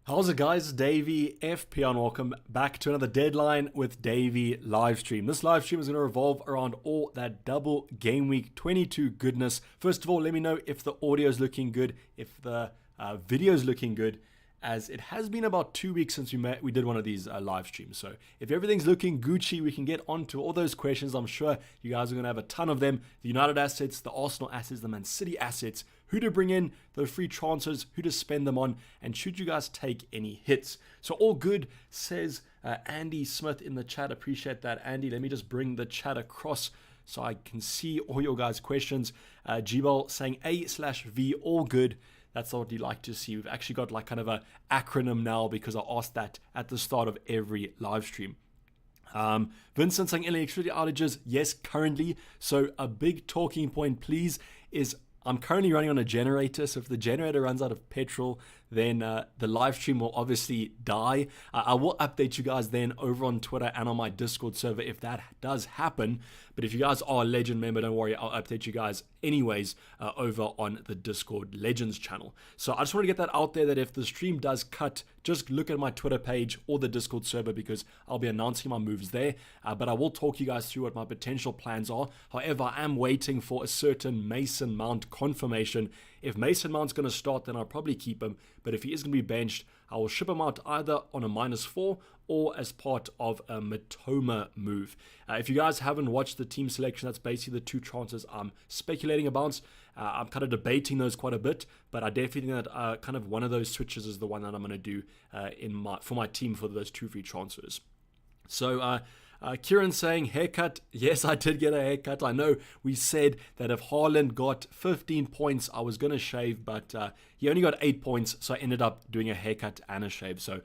How's it guys, Davey FPL and welcome back to another Deadline with Davey live stream. This live stream is going to revolve around all that double game week 22 goodness. First of all, let me know if the audio is looking good, if the video is looking good, as it has been about 2 weeks since we did one of these live streams. So if everything's looking Gucci, we can get on to all those questions. I'm sure you guys are going to have a ton of them. The United assets, the Arsenal assets, the Man City assets, who to bring in, the free transfers, who to spend them on, and should you guys take any hits. So all good, says Andy Smith in the chat. Appreciate that, Andy. Let me just bring the chat across so I can see all your guys' questions. Gbel saying A/V, all good. That's what you like to see. We've actually got like kind of a acronym now because I asked that at the start of every live stream. Vincent saying electricity outages, yes, currently. So a big talking point, please, is I'm currently running on a generator. So if the generator runs out of petrol, then the live stream will obviously die. I will update you guys then over on Twitter and on my Discord server if that does happen. But if you guys are a Legend member, don't worry, I'll update you guys anyways over on the Discord Legends channel. So I just want to get that out there that if the stream does cut, just look at my Twitter page or the Discord server because I'll be announcing my moves there. But I will talk you guys through what my potential plans are. However, I am waiting for a certain Mason Mount confirmation. If Mason Mount's going to start, then I'll probably keep him. But if he is going to be benched, I will ship him out either on a -4 or as part of a Matoma move. If you guys haven't watched the team selection, that's basically the two transfers I'm speculating about. I'm kind of debating those quite a bit, but I definitely think that kind of one of those switches is the one that I'm going to do for my team for those two free transfers. So Kieran saying haircut. Yes, I did get a haircut. I know we said that if Haaland got 15 points, I was going to shave, but he only got 8 points, so I ended up doing a haircut and a shave. So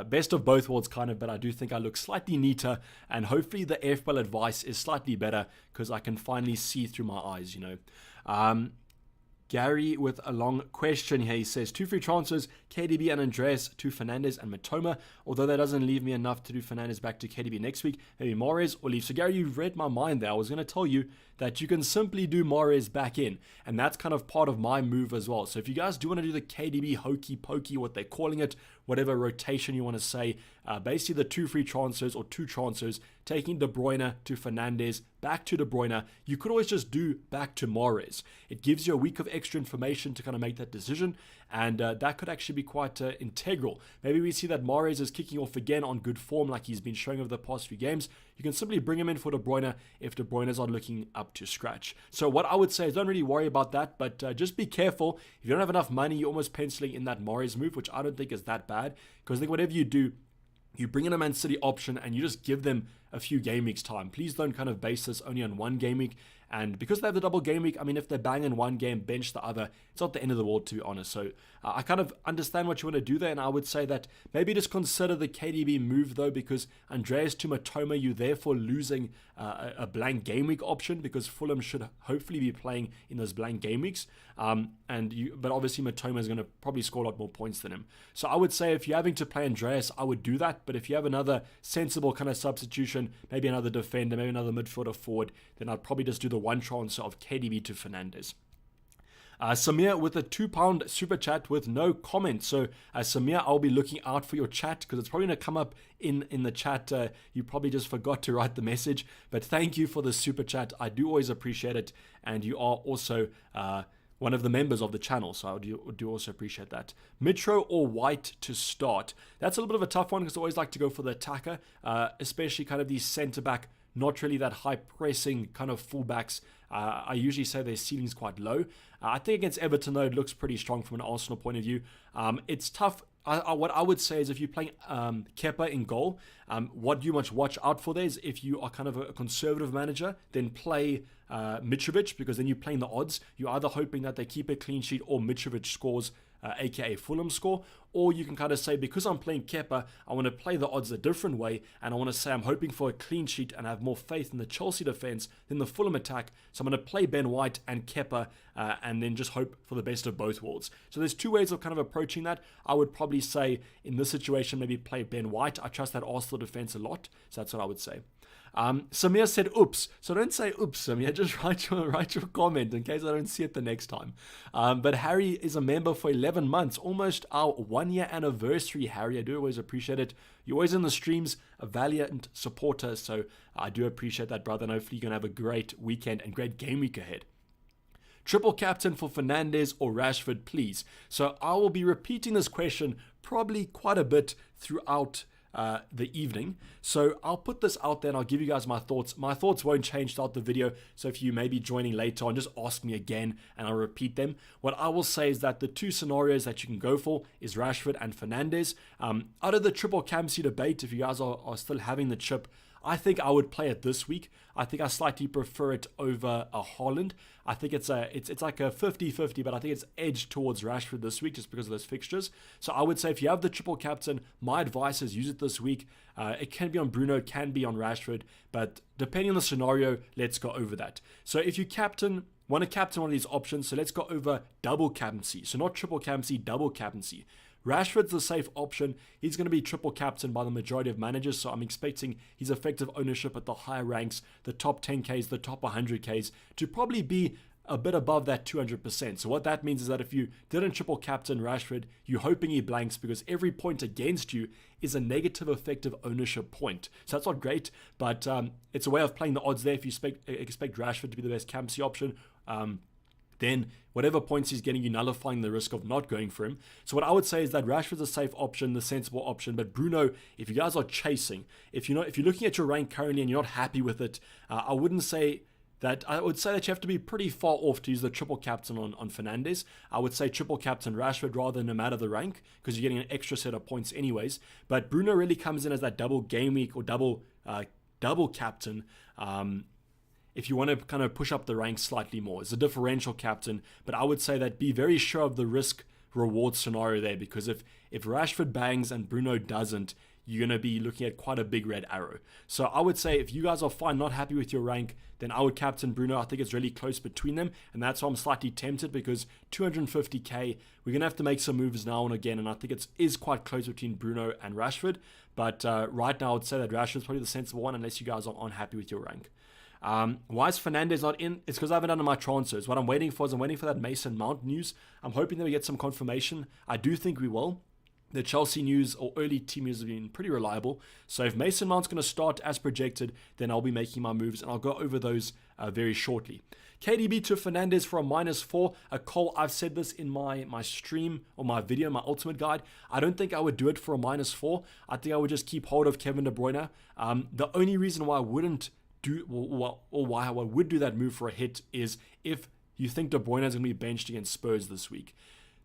best of both worlds kind of, but I do think I look slightly neater, and hopefully the FPL advice is slightly better because I can finally see through my eyes, you know. Gary with a long question here. He says, 2 free transfers, KDB and Andreas to Fernandes and Matoma. Although that doesn't leave me enough to do Fernandes back to KDB next week, maybe Mahrez or leave. So Gary, you've read my mind there. I was going to tell you that you can simply do Mahrez back in. And that's kind of part of my move as well. So if you guys do want to do the KDB hokey pokey, what they're calling it, whatever rotation you want to say, basically the 2 free transfers or 2 transfers, taking De Bruyne to Fernandes, back to De Bruyne, you could always just do back to Mahrez. It gives you a week of extra information to kind of make that decision, and that could actually be quite integral. Maybe we see that Mahrez is kicking off again on good form like he's been showing over the past few games. You can simply bring him in for De Bruyne if De Bruyne is not looking up to scratch. So what I would say is don't really worry about that, but just be careful. If you don't have enough money, you're almost penciling in that Mahrez move, which I don't think is that bad, because I think whatever you do, you bring in a Man City option and you just give them a few game weeks time. Please don't kind of base this only on one game week. And because they have the double game week, I mean, if they bang in one game, bench the other, it's not the end of the world, to be honest. So I kind of understand what you want to do there. And I would say that maybe just consider the KDB move, though, because Andreas to Matoma, you're therefore losing a blank game week option because Fulham should hopefully be playing in those blank game weeks. But obviously Matoma is going to probably score a lot more points than him. So I would say if you're having to play Andreas, I would do that. But if you have another sensible kind of substitution, maybe another defender, maybe another midfielder forward, then I'd probably just do the one transfer of KDB to Fernandes. Samir with a £2 super chat with no comment. So Samir, I'll be looking out for your chat because it's probably going to come up in the chat. You probably just forgot to write the message, but thank you for the super chat. I do always appreciate it, and you are also one of the members of the channel, so I do also appreciate that. Mitro or White to start? That's a little bit of a tough one because I always like to go for the attacker, especially kind of these centre-back, not really that high-pressing kind of fullbacks. I usually say their ceiling's quite low. I think against Everton, though, it looks pretty strong from an Arsenal point of view. It's tough. What I would say is if you're playing Kepa in goal, what you must watch out for there is if you are kind of a conservative manager, then play Mitrovic, because then you're playing the odds. You're either hoping that they keep a clean sheet or Mitrovic scores, aka Fulham score, or you can kind of say, because I'm playing Kepa, I want to play the odds a different way, and I want to say I'm hoping for a clean sheet and have more faith in the Chelsea defense than the Fulham attack, so I'm going to play Ben White and Kepa, and then just hope for the best of both worlds. So there's two ways of kind of approaching that. I would probably say, in this situation, maybe play Ben White. I trust that Arsenal defense a lot, so that's what I would say. Samir said oops, so don't say oops, Samir, just write your comment in case I don't see it the next time. But Harry is a member for 11 months, almost our 1-year anniversary. Harry, I do always appreciate it. You're always in the streams, a valiant supporter, so I do appreciate that, brother, and hopefully you're going to have a great weekend and great game week ahead. Triple captain for Fernandes or Rashford, please. So I will be repeating this question probably quite a bit throughout the evening. So I'll put this out there and I'll give you guys my thoughts. My thoughts won't change throughout the video. So if you may be joining later on, just ask me again and I'll repeat them. What I will say is that the two scenarios that you can go for is Rashford and Fernandes. Out of the triple captaincy debate, if you guys are still having the chip, I think I would play it this week. I think I slightly prefer it over a Haaland. I think it's like a 50-50, but I think it's edged towards Rashford this week just because of those fixtures. So I would say if you have the triple captain, my advice is use it this week. It can be on Bruno, it can be on Rashford, but depending on the scenario, let's go over that. So if you want to captain one of these options, so let's go over double captaincy. So not triple captaincy, double captaincy. Rashford's the safe option. He's going to be triple captain by the majority of managers, so I'm expecting his effective ownership at the higher ranks, the top 10Ks, the top 100Ks, to probably be a bit above that 200%. So what that means is that if you didn't triple captain Rashford, you're hoping he blanks because every point against you is a negative effective ownership point. So that's not great, but it's a way of playing the odds there. If you expect Rashford to be the best captaincy option, then whatever points he's getting, you're nullifying the risk of not going for him. So what I would say is that Rashford's a safe option, the sensible option. But Bruno, if you guys are chasing, if you're looking at your rank currently and you're not happy with it, I would say that you have to be pretty far off to use the triple captain on Fernandes. I would say triple captain Rashford rather than no matter the rank, because you're getting an extra set of points anyways. But Bruno really comes in as that double game week or double captain. If you want to kind of push up the ranks slightly more. It's a differential captain, but I would say that be very sure of the risk reward scenario there, because if Rashford bangs and Bruno doesn't, you're going to be looking at quite a big red arrow. So I would say if you guys are fine, not happy with your rank, then I would captain Bruno. I think it's really close between them, and that's why I'm slightly tempted, because 250k, we're going to have to make some moves now and again, and I think it is quite close between Bruno and Rashford. But right now I would say that Rashford's probably the sensible one unless you guys are unhappy with your rank. Why is Fernandes not in? It's because I haven't done my transfers. What I'm waiting for is that Mason Mount news. I'm hoping that we get some confirmation. I do think we will. The Chelsea news or early team news have been pretty reliable. So if Mason Mount's going to start as projected, then I'll be making my moves, and I'll go over those very shortly. KDB to Fernandes for a -4. Cole, I've said this in my stream or my video, my ultimate guide. I don't think I would do it for a -4. I think I would just keep hold of Kevin De Bruyne. The only reason why I wouldn't why I would do that move for a hit is if you think De Bruyne is going to be benched against Spurs this week.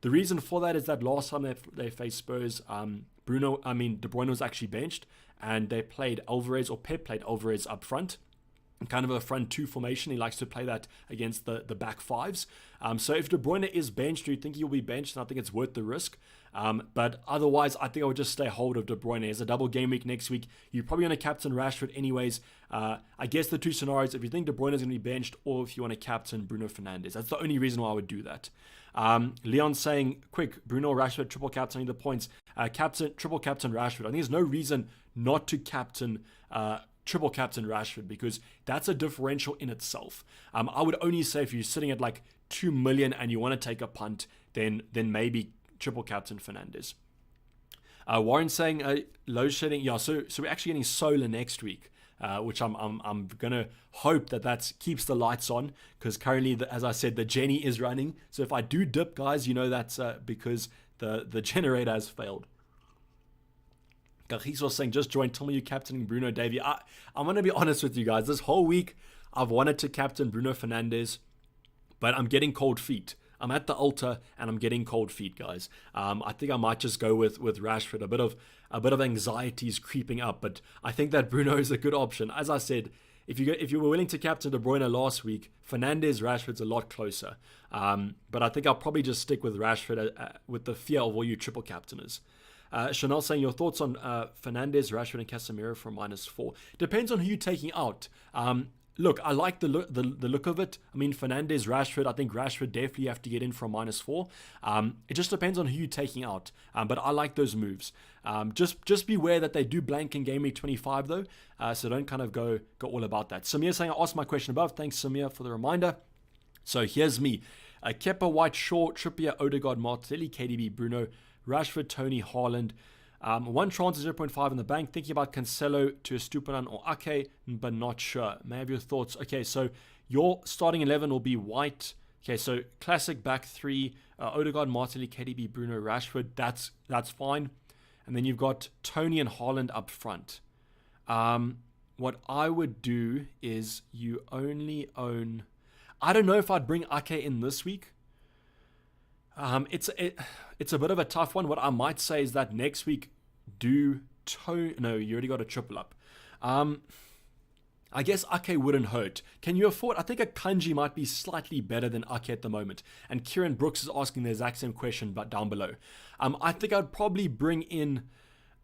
The reason for that is that last time they faced Spurs, De Bruyne was actually benched, and they played Alvarez, or Pep played Alvarez up front. Kind of a front two formation. He likes to play that against the back fives. So if De Bruyne is benched, or you think he'll be benched, then I think it's worth the risk. But otherwise, I think I would just stay hold of De Bruyne. There's a double game week next week. You're probably going to captain Rashford anyways. I guess the two scenarios, if you think De Bruyne is going to be benched, or if you want to captain Bruno Fernandes. That's the only reason why I would do that. Leon saying, quick, Bruno Rashford, triple captaining the points. Triple captain Rashford. I think there's no reason not to captain triple captain Rashford, because that's a differential in itself. I would only say if you're sitting at like 2 million and you want to take a punt, then maybe triple captain Fernandes. Warren saying load shedding. Yeah, so we're actually getting solar next week, which I'm gonna hope that keeps the lights on, because currently, as I said, the Jenny is running. So if I do dip, guys, you know that's because the generator has failed. He's also saying, just join, tell me you're captaining Bruno Davey. I'm going to be honest with you guys. This whole week, I've wanted to captain Bruno Fernandes, but I'm getting cold feet. I'm at the altar, and I'm getting cold feet, guys. I think I might just go with Rashford. A bit of anxiety is creeping up, but I think that Bruno is a good option. As I said, if you were willing to captain De Bruyne last week, Fernandes, Rashford's a lot closer. But I think I'll probably just stick with Rashford with the fear of all you triple captainers. Chanel saying, your thoughts on Fernandes, Rashford, and Casemiro for -4. Depends on who you're taking out. look, I like the look of it. I mean, Fernandes, Rashford, I think Rashford definitely have to get in from -4. It just depends on who you're taking out. But I like those moves. Just beware that they do blank in game week 25 though. So don't kind of go all about that. Samir saying, I asked my question above. Thanks, Samir, for the reminder. So here's me. Kepa, White, Shaw, Trippier, Odegaard, Martinelli, KDB, Bruno, Rashford, Tony, Haaland. One transfer 0.5 in the bank. Thinking about Cancelo to Estupinan or Ake, but not sure. May I have your thoughts? Okay, so your starting 11 will be White. Okay, so classic back three. Odegaard, Martinelli, KDB, Bruno, Rashford. That's fine. And then you've got Tony and Haaland up front. What I would do is you only own... I don't know if I'd bring Ake in this week. It's a bit of a tough one. What I might say is that next week, no, you already got a triple up. I guess Ake wouldn't hurt. Can you afford? I think a Kanji might be slightly better than Ake at the moment. And Kieran Brooks is asking the exact same question, but down below. I think I'd probably bring in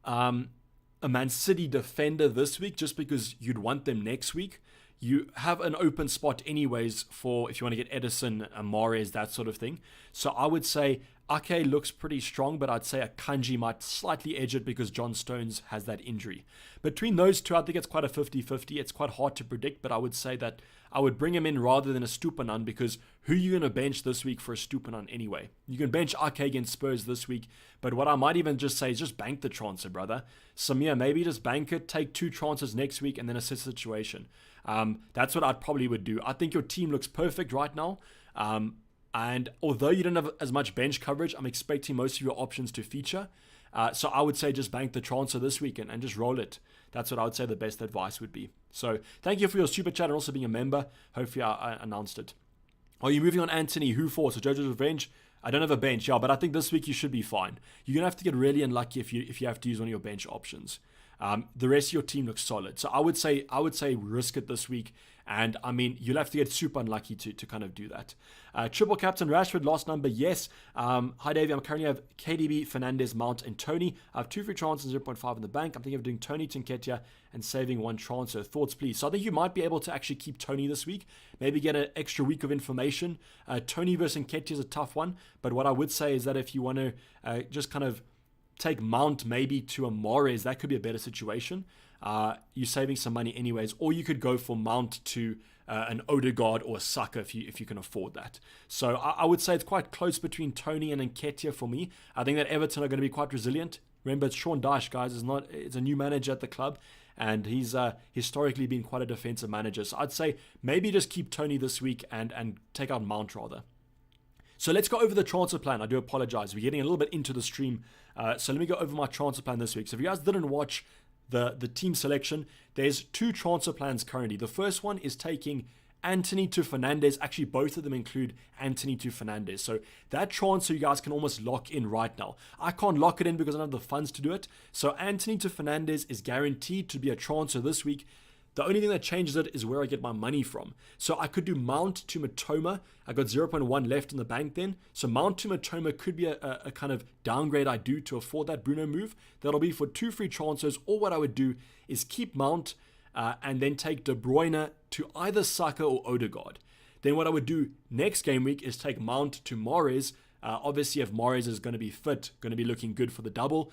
a Man City defender this week, just because you'd want them next week. You have an open spot anyways for if you want to get Edison, Mahrez, that sort of thing. So I would say Ake looks pretty strong, but I'd say a Kanji might slightly edge it because John Stones has that injury. Between those two, I think it's quite a 50-50. It's quite hard to predict, but I would say that I would bring him in rather than a Estupinan, because who are you going to bench this week for a Estupinan anyway? You can bench Ake against Spurs this week, but what I might even just say is just bank the transfer, brother. Samir, maybe just bank it, take 2 transfers next week, and then assess the situation. That's what I probably would do. I think your team looks perfect right now. And although you don't have as much bench coverage, I'm expecting most of your options to feature. So I would say just bank the transfer this weekend and just roll it. That's what I would say the best advice would be. So thank you for your super chat and also being a member. Hopefully I announced it. Are you moving on Anthony? Who for? So Jojo's Revenge? I don't have a bench, yeah, but I think this week you should be fine. You're going to have to get really unlucky if you have to use one of your bench options. The rest of your team looks solid. So I would say risk it this week. And I mean, you'll have to get super unlucky to kind of do that. Triple captain Rashford, last number, yes. Hi Davey, I'm currently have KDB, Fernandes, Mount, and Tony. I have 2 free transfers and 0.5 in the bank. I'm thinking of doing Tony to Nketiah and saving 1 transfer. Thoughts, please. So I think you might be able to actually keep Tony this week. Maybe get an extra week of information. Tony versus Nketiah is a tough one. But what I would say is that if you want to just kind of take Mount maybe to a Mahrez, that could be a better situation. You're saving some money anyways, or you could go for Mount to an Odegaard or a Saka if you can afford that. So I would say it's quite close between Tony and Nketiah for me. I think that Everton are going to be quite resilient. Remember, it's Sean Dyche, guys. It's a new manager at the club, and he's historically been quite a defensive manager. So I'd say maybe just keep Tony this week and take out Mount rather. So let's go over the transfer plan. I do apologize. We're getting a little bit into the stream. So let me go over my transfer plan this week. So if you guys didn't watch the team selection, there's 2 transfer plans currently. The first one is taking Anthony to Fernandes. Actually, both of them include Anthony to Fernandes. So that transfer you guys can almost lock in right now. I can't lock it in because I don't have the funds to do it. So Anthony to Fernandes is guaranteed to be a transfer this week. The only thing that changes it is where I get my money from. So I could do Mount to Matoma. I got 0.1 left in the bank then. So Mount to Matoma could be a kind of downgrade I do to afford that Bruno move. That'll be for 2 free transfers. Or what I would do is keep Mount and then take De Bruyne to either Saka or Odegaard. Then what I would do next game week is take Mount to Mahrez. Obviously, if Mahrez is going to be fit, going to be looking good for the double.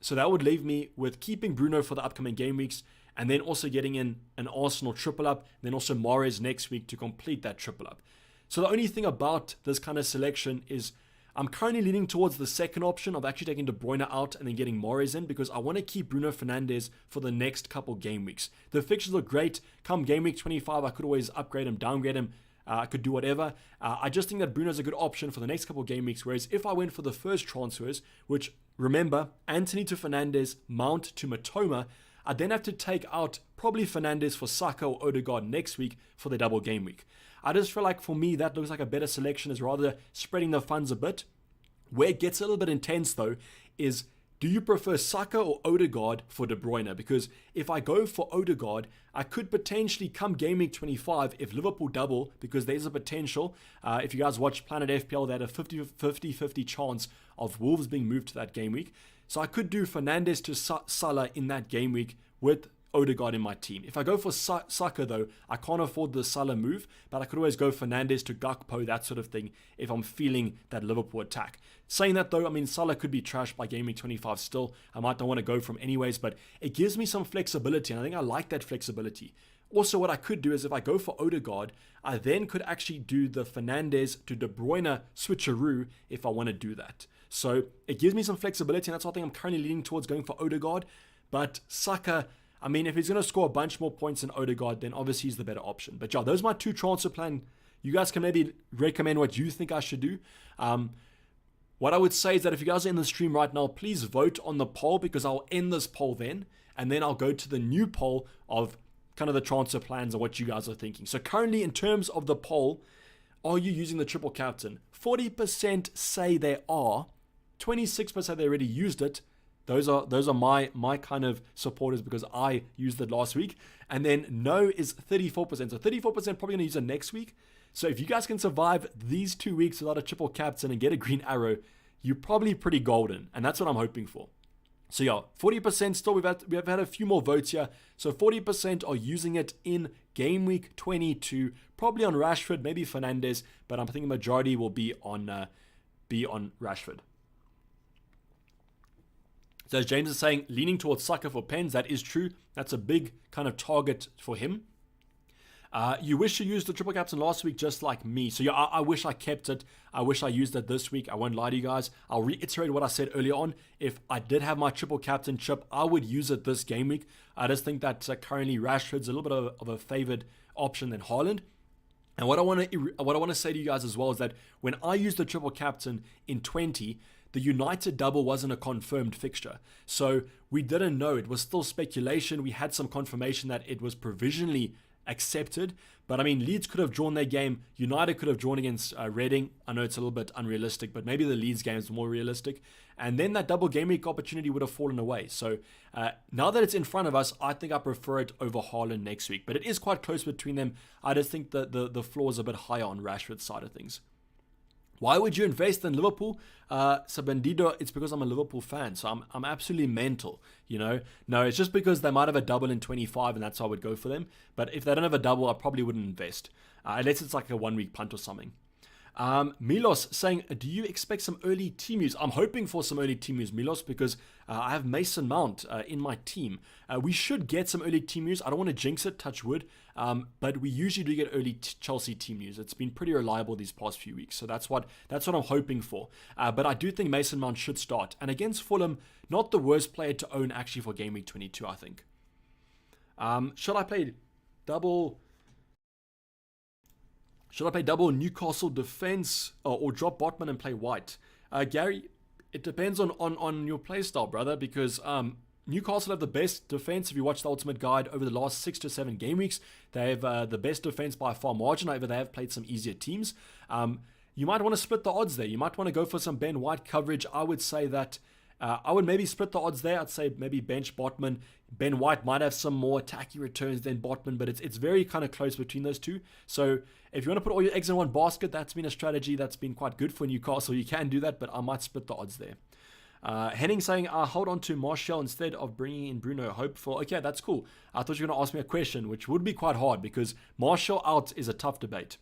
So that would leave me with keeping Bruno for the upcoming game weeks, and then also getting in an Arsenal triple up, and then also Mahrez next week to complete that triple up. So the only thing about this kind of selection is I'm currently leaning towards the second option of actually taking De Bruyne out and then getting Mahrez in, because I want to keep Bruno Fernandes for the next couple game weeks. The fixtures look great. Come game week 25, I could always upgrade him, downgrade him. I could do whatever. I just think that Bruno's a good option for the next couple game weeks, whereas if I went for the first transfers, which, remember, Anthony to Fernandes, Mount to Matoma, I then have to take out probably Fernandes for Saka or Odegaard next week for the double game week. I just feel like for me that looks like a better selection, is rather spreading the funds a bit. Where it gets a little bit intense though is, do you prefer Saka or Odegaard for De Bruyne? Because if I go for Odegaard, I could potentially come game week 25 if Liverpool double, because there's a potential. If you guys watch Planet FPL, they had a 50-50 chance of Wolves being moved to that game week. So I could do Fernandes to Salah in that game week with Odegaard in my team. If I go for Saka, though, I can't afford the Salah move, but I could always go Fernandes to Gakpo, that sort of thing, if I'm feeling that Liverpool attack. Saying that, though, I mean, Salah could be trashed by Game Week 25 still. I might not want to go from anyways, but it gives me some flexibility, and I think I like that flexibility. Also, what I could do is if I go for Odegaard, I then could actually do the Fernandes to De Bruyne switcheroo if I want to do that. So it gives me some flexibility, and that's what I think I'm currently leaning towards going for Odegaard. But Saka, I mean, if he's going to score a bunch more points than Odegaard, then obviously he's the better option. But yeah, those are my two transfer plan. You guys can maybe recommend what you think I should do. What I would say is that if you guys are in the stream right now, please vote on the poll, because I'll end this poll then, and then I'll go to the new poll of kind of the transfer plans and what you guys are thinking. So currently, in terms of the poll, are you using the triple captain? 40% say they are. 26% they already used it. Those are my kind of supporters, because I used it last week. And then no is 34%. So 34% probably going to use it next week. So if you guys can survive these 2 weeks without a triple captain and get a green arrow, you're probably pretty golden. And that's what I'm hoping for. So yeah, 40% still. We've had a few more votes here. So 40% are using it in Game Week 22, probably on Rashford, maybe Fernandes, but I'm thinking majority will be on Rashford. So as James is saying, leaning towards Saka for pens, that is true. That's a big kind of target for him. You wish you used the triple captain last week just like me. So yeah, I wish I kept it. I wish I used it this week. I won't lie to you guys. I'll reiterate what I said earlier on. If I did have my triple captain chip, I would use it this game week. I just think that currently Rashford's a little bit of a favored option than Haaland. And what I want to say to you guys as well is that when I used the triple captain in 20, the United double wasn't a confirmed fixture. So we didn't know. It was still speculation. We had some confirmation that it was provisionally accepted. But I mean, Leeds could have drawn their game. United could have drawn against Reading. I know it's a little bit unrealistic, but maybe the Leeds game is more realistic. And then that double game week opportunity would have fallen away. So now that it's in front of us, I think I prefer it over Haaland next week. But it is quite close between them. I just think that the floor is a bit higher on Rashford's side of things. Why would you invest in Liverpool? So Bandido, it's because I'm a Liverpool fan. So I'm absolutely mental, you know. No, it's just because they might have a double in 25 and that's why I would go for them. But if they don't have a double, I probably wouldn't invest. Unless it's like a 1 week punt or something. Milos saying, do you expect some early team use? I'm hoping for some early team use, Milos, because I have Mason Mount in my team. We should get some early team use. I don't want to jinx it, touch wood, but we usually do get early Chelsea team use. It's been pretty reliable these past few weeks, so that's what I'm hoping for. But I do think Mason Mount should start. And against Fulham, not the worst player to own actually for Game Week 22, I think. Should I play double Newcastle defense or drop Botman and play White? Gary, it depends on your playstyle, brother, because Newcastle have the best defense. If you watch the Ultimate Guide over the last 6 to 7 game weeks, they have the best defense by far margin. However, they have played some easier teams. You might want to split the odds there. You might want to go for some Ben White coverage. I would say that I would maybe split the odds there. I'd say maybe bench Botman. Ben White might have some more attacky returns than Botman, but it's very kind of close between those two. So if you want to put all your eggs in one basket, that's been a strategy that's been quite good for Newcastle. You can do that, but I might split the odds there. Henning saying, hold on to Martial instead of bringing in Bruno. Hopeful. Okay, that's cool. I thought you were going to ask me a question, which would be quite hard because Martial out is a tough debate.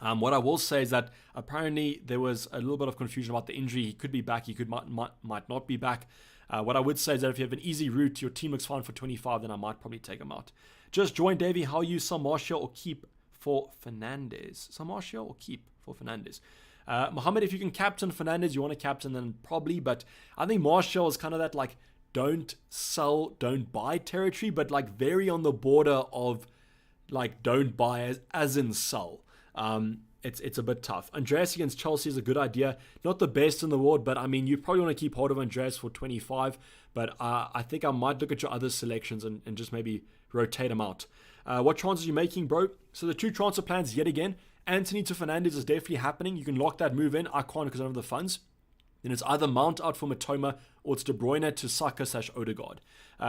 What I will say is that apparently there was a little bit of confusion about the injury. He could be back. He might not be back. What I would say is that if you have an easy route, your team looks fine for 25, then I might probably take him out. Just join Davey. How you sell Martial or keep for Fernandes? Sell Martial or keep for Fernandes? Mohammed, if you can captain Fernandes, you want to captain then probably. But I think Martial is kind of that like don't sell, don't buy territory, but like very on the border of like don't buy as in sell. It's a bit tough. Andreas against Chelsea is a good idea. Not the best in the world, but I mean, you probably want to keep hold of Andreas for 25. But I think I might look at your other selections and just maybe rotate them out. What transfers are you making, bro? So the two transfer plans yet again. Anthony to Fernandes is definitely happening. You can lock that move in. I can't because I don't have the funds. Then it's either Mount out for Matoma or it's De Bruyne to Saka/Odegaard.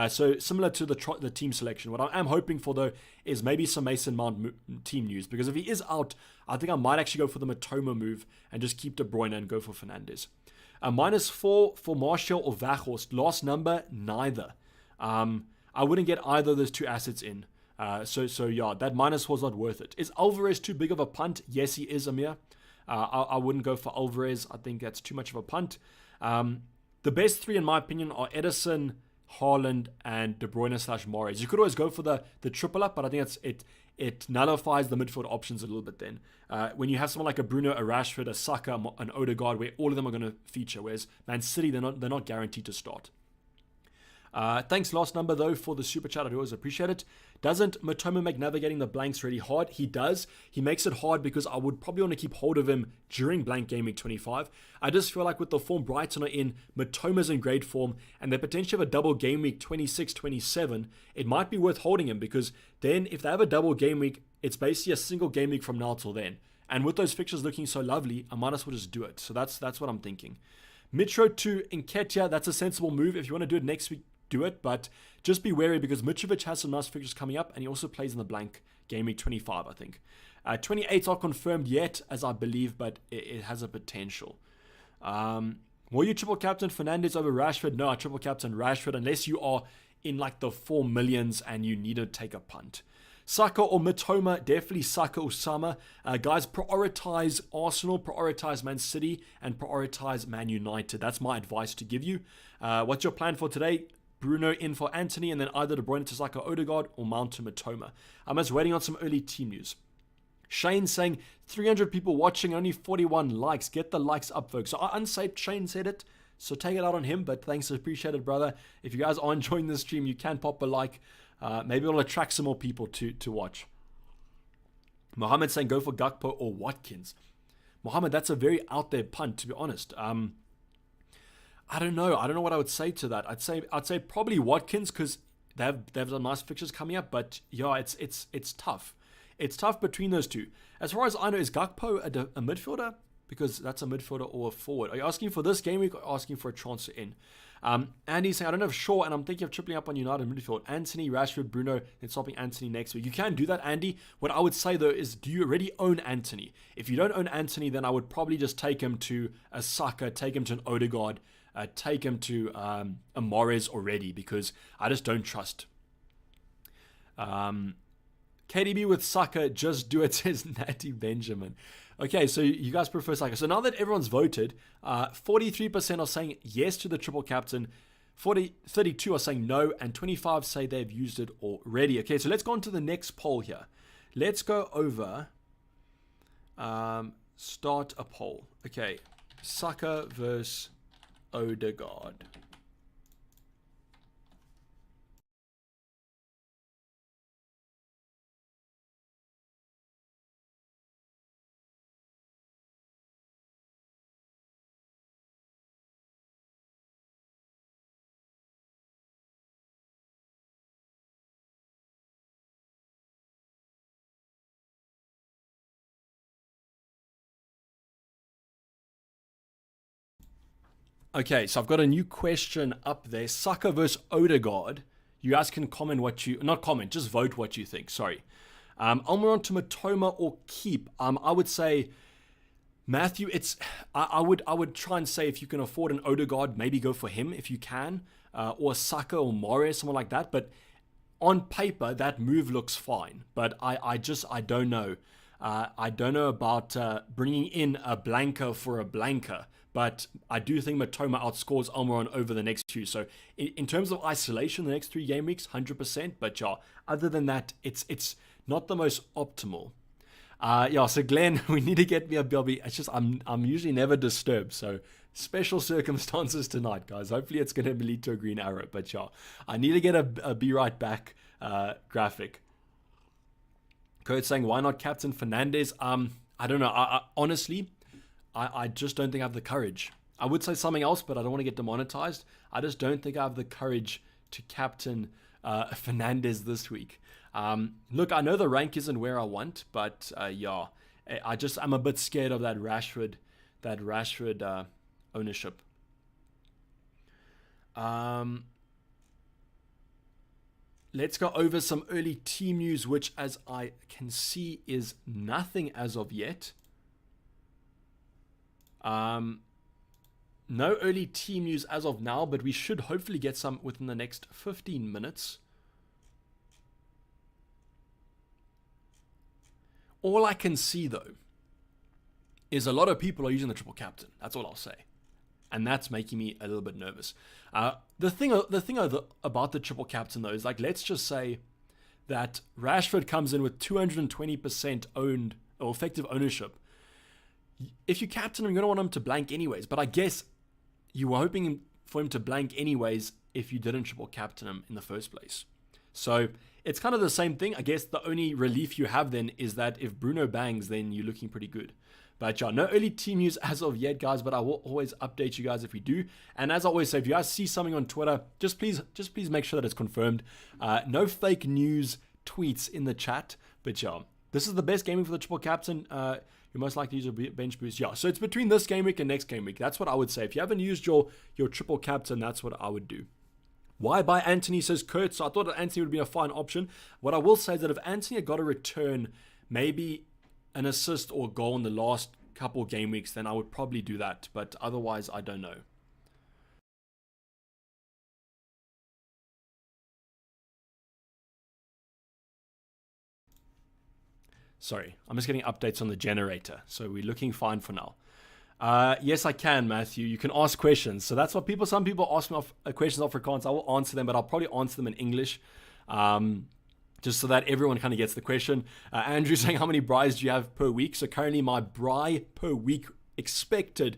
So similar to the team selection. What I am hoping for though is maybe some Mason Mount team news, because if he is out, I think I might actually go for the Matoma move and just keep De Bruyne and go for Fernandes. -4 for Martial or Weghorst. Last number, neither. I wouldn't get either of those two assets in. So yeah, that -4 is not worth it. Is Alvarez too big of a punt? Yes, he is, Amir. I wouldn't go for Alvarez. I think that's too much of a punt. The best three, in my opinion, are Edison, Haaland, and De Bruyne / Mahrez. You could always go for the triple up, but I think it nullifies the midfield options a little bit then. When you have someone like a Bruno, a Rashford, a Saka, an Odegaard, where all of them are going to feature, whereas Man City, they're not guaranteed to start. Thanks, last number, though, for the super chat. I always appreciate it. Doesn't Matoma make navigating the blanks really hard? He does. He makes it hard because I would probably want to keep hold of him during blank game week 25. I just feel like with the form Brighton are in, Matoma's in great form, and they potentially have a double game week 26, 27, it might be worth holding him, because then if they have a double game week, it's basically a single game week from now till then. And with those fixtures looking so lovely, I might as well just do it. So that's what I'm thinking. Mitro to Nketiah, that's a sensible move. If you want to do it next week, do it, but just be wary because Mitrovic has some nice fixtures coming up, and he also plays in the blank game week 25, I think. 28's not confirmed yet, as I believe, but it has a potential. Will you triple captain Fernandes over Rashford? No, I triple captain Rashford unless you are in like the 4 millions and you need to take a punt. Saka or Mitoma? Definitely Saka or Sama. Guys, prioritize Arsenal, prioritize Man City, and prioritize Man United. That's my advice to give you. What's your plan for today? Bruno in for Anthony, and then either De Bruyne to Saka, Odegaard, or Mount to Mitoma. I'm just waiting on some early team news. Shane saying 300 people watching, only 41 likes. Get the likes up, folks. So unsaved Shane said it, so take it out on him, but thanks, appreciate it, brother. If you guys are enjoying this stream, you can pop a like. Maybe it'll attract some more people to watch. Mohammed saying go for Gakpo or Watkins. Mohammed, that's a very out there punt, to be honest. I don't know what I would say to that. I'd say probably Watkins, because they have some nice fixtures coming up. But yeah, it's tough. It's tough between those two. As far as I know, is Gakpo a midfielder? Because that's a midfielder or a forward. Are you asking for this game week or asking for a transfer in? Andy's saying I don't have Shaw, and I'm thinking of tripling up on United midfield. Anthony, Rashford, Bruno, then swapping Anthony next week. You can do that, Andy. What I would say though is, do you already own Anthony? If you don't own Anthony, then I would probably just take him to a Saka, take him to an Odegaard. Take him to a Mahrez already, because I just don't trust. KDB with Saka, just do it, says Natty Benjamin. Okay, so you guys prefer Saka. So now that everyone's voted, 43% are saying yes to the triple captain, 32 are saying no, and 25 say they've used it already. Okay, so let's go on to the next poll here. Let's go over, start a poll. Okay, Saka versus Odegaard. Okay, so I've got a new question up there. Saka versus Odegaard. You guys can comment not comment, just vote what you think. Sorry. Almiron to Matoma or keep. I would say Matthew. I would try and say if you can afford an Odegaard, maybe go for him if you can, or Saka or Mahrez, someone like that. But on paper, that move looks fine. But I don't know. I don't know about bringing in a blanker for a blanker. But I do think Matoma outscores Almiron over the next two. So in terms of isolation, the next 3 game weeks, 100%. But yeah, other than that, it's not the most optimal. So Glenn, we need to get me a Bobby. It's just I'm usually never disturbed. So special circumstances tonight, guys. Hopefully it's going to lead to a green arrow. But yeah, I need to get a be right back graphic. Kurt saying, why not Captain Fernandes? I don't know. I honestly, I just don't think I have the courage. I would say something else, but I don't want to get demonetized. I just don't think I have the courage to captain Fernandes this week. Look, I know the rank isn't where I want, but I'm a bit scared of that Rashford ownership. Let's go over some early team news, which as I can see is nothing as of yet. No early team news as of now, but we should hopefully get some within the next 15 minutes. All I can see, though, is a lot of people are using the triple captain. That's all I'll say. And that's making me a little bit nervous. The thing about the triple captain, though, is like, let's just say that Rashford comes in with 220% owned or effective ownership. If you captain him, you're going to want him to blank anyways. But I guess you were hoping for him to blank anyways if you didn't triple captain him in the first place. So it's kind of the same thing. I guess the only relief you have then is that if Bruno bangs, then you're looking pretty good. But yeah, no early team news as of yet, guys, but I will always update you guys if we do. And as I always say, if you guys see something on Twitter, just please make sure that it's confirmed. No fake news tweets in the chat. But yeah, this is the best game week for the triple captain. You're most likely to use a bench boost. Yeah, so it's between this game week and next game week. That's what I would say. If you haven't used your triple captain, that's what I would do. Why buy Anthony, says Kurt. So I thought that Anthony would be a fine option. What I will say is that if Anthony had got a return, maybe an assist or goal in the last couple game weeks, then I would probably do that. But otherwise, I don't know. Sorry, I'm just getting updates on the generator. So we're looking fine for now. Yes, I can, Matthew. You can ask questions. So that's what some people ask me questions off Afrikaans. I will answer them, but I'll probably answer them in English. Just so that everyone kind of gets the question. Andrew saying, how many buys do you have per week? So currently my buy per week expected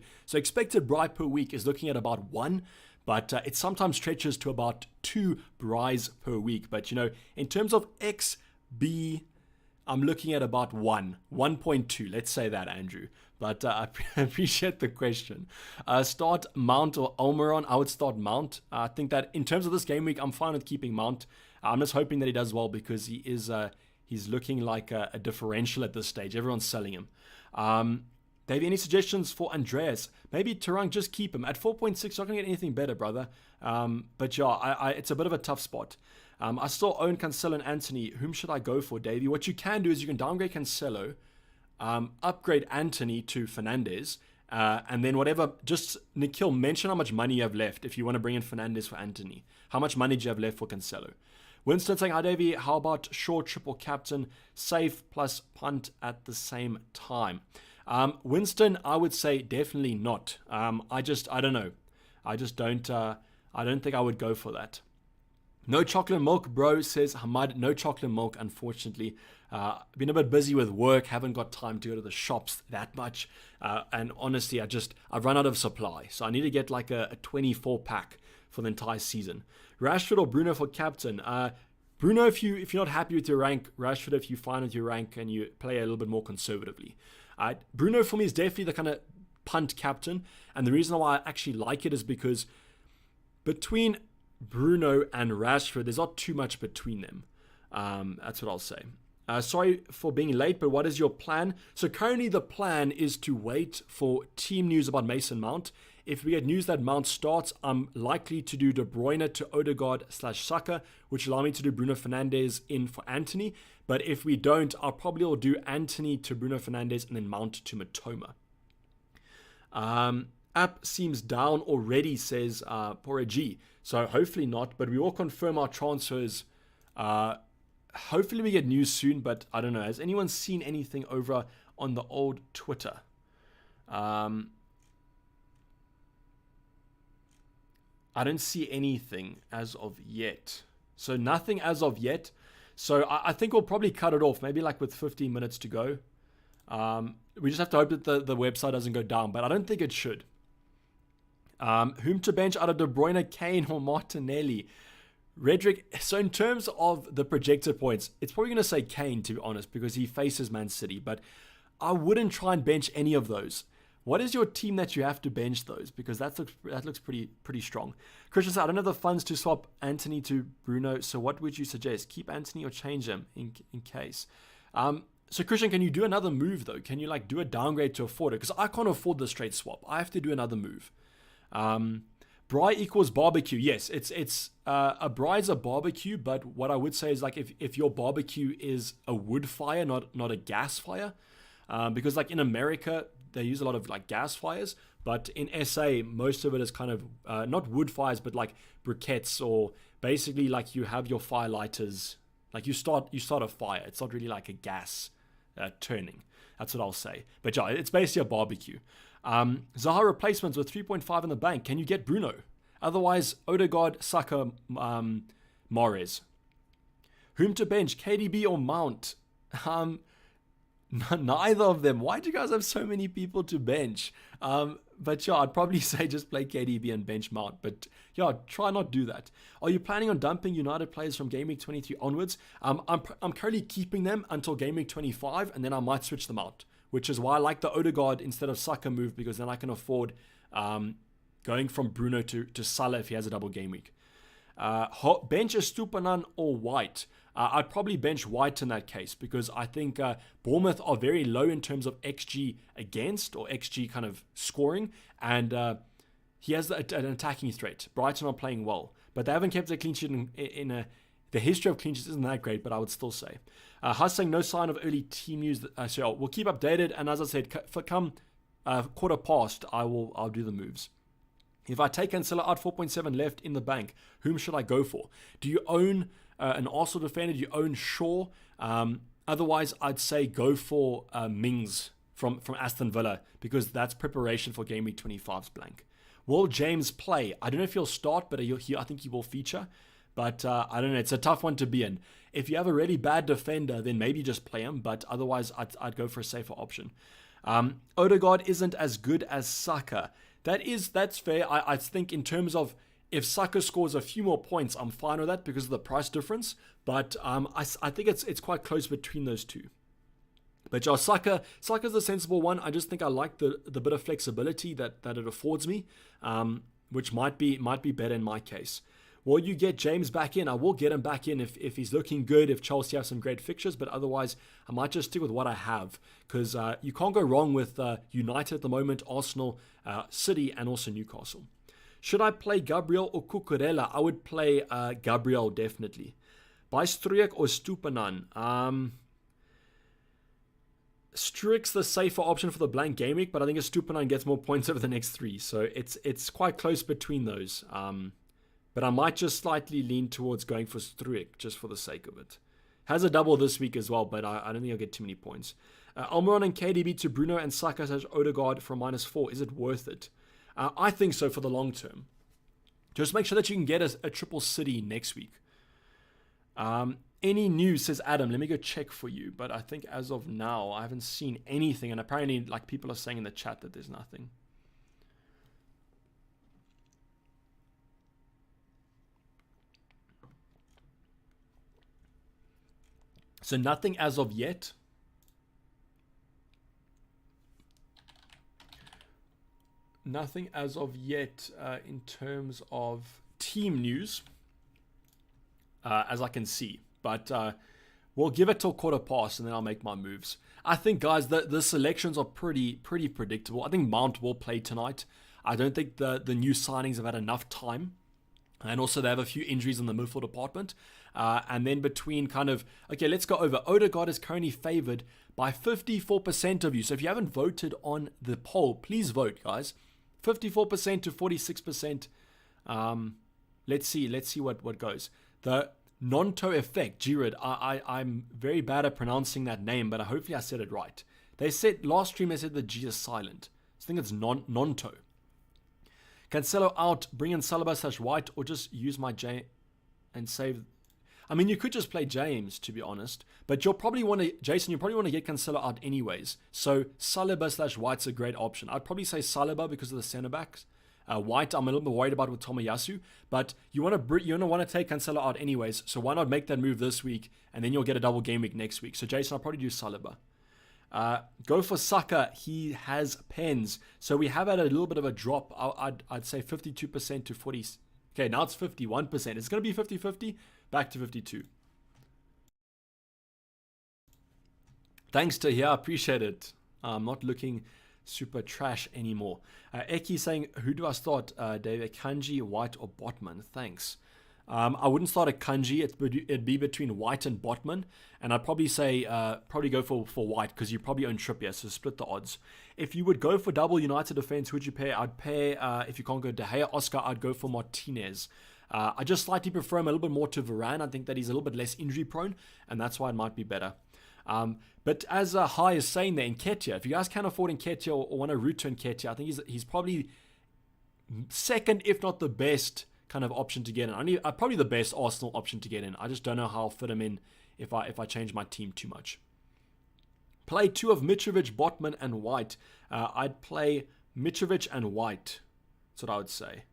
buy per week is looking at about 1, but it sometimes stretches to about 2 buys per week. But, in terms of XB, I'm looking at about 1.2. Let's say that, Andrew. But I appreciate the question. Start Mount or Almiron? I would start Mount. I think that in terms of this game week, I'm fine with keeping Mount. I'm just hoping that he does well because he's looking like a differential at this stage. Everyone's selling him. Dave, any suggestions for Andreas? Maybe Tarang, just keep him. At 4.6, you're not going to get anything better, brother. But yeah, it's a bit of a tough spot. I still own Cancelo and Anthony. Whom should I go for, Davey? What you can do is you can downgrade Cancelo, upgrade Anthony to Fernandes, and then whatever, just Nikhil, mention how much money you have left if you want to bring in Fernandes for Anthony. How much money do you have left for Cancelo? Winston saying, hi Davey, how about short triple captain, safe plus punt at the same time? Winston, I would say definitely not. I don't know. I don't think I would go for that. No chocolate milk, bro, says Hamad. No chocolate milk, unfortunately. Been a bit busy with work, haven't got time to go to the shops that much. And honestly, I've run out of supply. So I need to get like a 24 pack for the entire season. Rashford or Bruno for captain? Bruno, if you're not happy with your rank. Rashford, if you're fine with your rank and you play a little bit more conservatively. Bruno for me is definitely the kind of punt captain. And the reason why I actually like it is because between Bruno and Rashford, there's not too much between them. That's what I'll say. Sorry for being late, but what is your plan? So currently the plan is to wait for team news about Mason Mount. If we get news that Mount starts, I'm likely to do De Bruyne to Odegaard / Saka, which allow me to do Bruno Fernandes in for Anthony. But if we don't, I'll probably will do Anthony to Bruno Fernandes and then Mount to Matoma. App seems down already, says Pora G. So hopefully not, but we will confirm our transfers. Hopefully we get news soon, but I don't know. Has anyone seen anything over on the old Twitter? I don't see anything as of yet. So nothing as of yet. So I think we'll probably cut it off, maybe like with 15 minutes to go. We just have to hope that the website doesn't go down, but I don't think it should. Whom to bench out of De Bruyne, Kane, or Martinelli? Redrick, so in terms of the projected points, it's probably going to say Kane, to be honest, because he faces Man City, but I wouldn't try and bench any of those. What is your team that you have to bench those? Because that looks pretty strong. Christian said, I don't have the funds to swap Anthony to Bruno, so what would you suggest? Keep Anthony or change him in case? So Christian, can you do another move though? Can you like do a downgrade to afford it? Because I can't afford the straight swap. I have to do another move. Bry equals barbecue. Yes, it's a Bry is a barbecue, but what I would say is like if your barbecue is a wood fire, not a gas fire, because like in America they use a lot of like gas fires, but in SA most of it is kind of not wood fires, but like briquettes, or basically like you have your fire lighters, like you start a fire. It's not really like a gas turning. That's what I'll say. But yeah, it's basically a barbecue. Zaha replacements with 3.5 in the bank. Can you get Bruno? Otherwise, Odegaard, Saka, Mahrez. Whom to bench, KDB or Mount? Neither of them. Why do you guys have so many people to bench? But yeah, I'd probably say just play KDB and bench Mount. But yeah, try not do that. Are you planning on dumping United players from Game Week 23 onwards? I'm currently keeping them until Game Week 25, and then I might switch them out. Which is why I like the Odegaard instead of Saka move, because then I can afford going from Bruno to Salah if he has a double game week. Bench Estupiñán or White? I'd probably bench White in that case, because I think Bournemouth are very low in terms of XG against, or XG kind of scoring, and he has an attacking threat. Brighton are playing well, but they haven't kept a clean sheet the history of clean sheets isn't that great, but I would still say. Hus saying no sign of early team news. So we'll keep updated, and as I said, for come quarter past, I'll do the moves. If I take Cancelo out, 4.7 left in the bank, whom should I go for? Do you own an Arsenal defender? Do you own Shaw? Otherwise, I'd say go for Mings from Aston Villa, because that's preparation for Game Week 25's blank. Will James play? I don't know if he'll start, but I think he will feature. But I don't know. It's a tough one to be in. If you have a really bad defender, then maybe just play him. But otherwise, I'd go for a safer option. Odegaard isn't as good as Saka. That's fair. I think in terms of if Saka scores a few more points, I'm fine with that because of the price difference. But I think it's quite close between those two. But yeah, Saka's the sensible one. I just think I like the bit of flexibility that it affords me, which might be better in my case. Will you get James back in? I will get him back in if he's looking good, if Chelsea have some great fixtures, but otherwise I might just stick with what I have, because you can't go wrong with United at the moment, Arsenal, City, and also Newcastle. Should I play Gabriel or Cucurella? I would play Gabriel, definitely. Buy Struijk or Estupiñán? Struijk's the safer option for the blank game week, but I think Estupiñán gets more points over the next three, so it's quite close between those. But I might just slightly lean towards going for Struijk just for the sake of it. Has a double this week as well, but I don't think I'll get too many points. Almiron and KDB to Bruno and Saka / Odegaard for -4. Is it worth it? I think so for the long term. Just make sure that you can get a triple city next week. Any news, says Adam. Let me go check for you. But I think as of now, I haven't seen anything. And apparently, like people are saying in the chat that there's nothing. So nothing as of yet. Nothing as of yet in terms of team news, as I can see. But we'll give it till quarter past, and then I'll make my moves. I think, guys, the selections are pretty predictable. I think Mount will play tonight. I don't think the new signings have had enough time. And also they have a few injuries in the midfield department. And then between okay, let's go over. Odegaard is currently favored by 54% of you. So if you haven't voted on the poll, please vote, guys. 54% to 46%. Let's see what goes. The Nonto effect, Giroud. I'm very bad at pronouncing that name, but hopefully I said it right. Last stream they said the G is silent. I think it's Nonto. Cancelo out, bring in Saliba / White, or just use my J and save. I mean, you could just play James, to be honest, but you'll probably want to, Jason, you probably want to get Cancelo out anyways. So Saliba / White's a great option. I'd probably say Saliba because of the centre backs. White, I'm a little bit worried about with Tomiyasu, but you want to take Cancelo out anyways. So why not make that move this week, and then you'll get a double game week next week. So Jason, I'll probably do Saliba. Go for Saka. He has pens. So we have had a little bit of a drop. I'd say 52% to 40. Okay, now it's 51%. It's going to be 50-50. Back to 52. Thanks to here. I appreciate it. I'm not looking super trash anymore. Eki saying, who do I start? David, Kanji, White, or Botman? Thanks. I wouldn't start at Kanji. It'd be between White and Botman. And I'd probably say, go for White because you probably own Trippier, so split the odds. If you would go for double United defense, who'd you pair? I'd pair, if you can't go De Gea, Oscar, I'd go for Martinez. I just slightly prefer him a little bit more to Varane. I think that he's a little bit less injury prone, and that's why it might be better. But as High is saying there, Nketiah, if you guys can afford Nketiah or want to root to Nketiah, I think he's probably second, if not the best kind of option to get in. Probably the best Arsenal option to get in. I just don't know how I'll fit him in if I change my team too much. Play 2 of Mitrovic, Botman, and White. I'd play Mitrovic and White. That's what I would say.